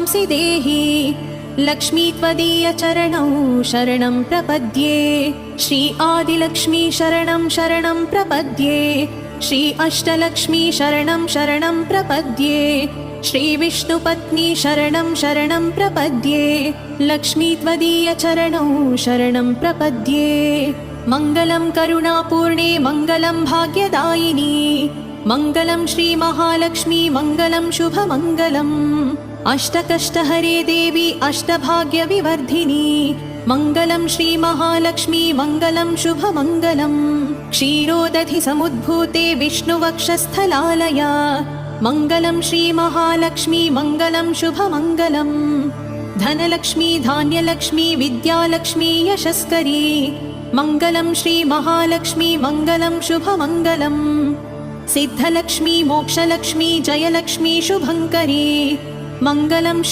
ंसि देहि लक्ष्मी त्वदीय चरणौ शरणं प्रपद्ये। श्री आदिलक्ष्मी शरणं शरणं प्रपद्ये। श्री अष्टलक्ष्मी शरणं शरणं प्रपद्ये। श्री विष्णुपत्नी शरणं शरणं प्रपद्ये। लक्ष्मी त्वदीय चरणौ शरणं प्रपद्ये। मङ्गलं करुणापूर्णे मङ्गलं भाग्यदायिनी मङ्गलं श्री महालक्ष्मी मङ्गलं शुभमङ्गलम्। अष्टकष्टहरे देवी अष्टभाग्यविवर्धिनी मङ्गलं श्री महालक्ष्मी मङ्गलं शुभमङ्गलम्। क्षीरोदधि समुद्भूते विष्णुवक्षस्थलालया मङ्गलं श्री महालक्ष्मी मङ्गलं शुभमङ्गलम्। धनलक्ष्मी धान्यलक्ष्मी विद्यालक्ष्मी यशस्करी मङ्गलं श्री महालक्ष्मी मङ्गलं शुभमङ्गलम्। सिद्धलक्ष्मी मोक्षलक्ष्मी जयलक्ष्मी शुभङ्करी मङ्गलं श्री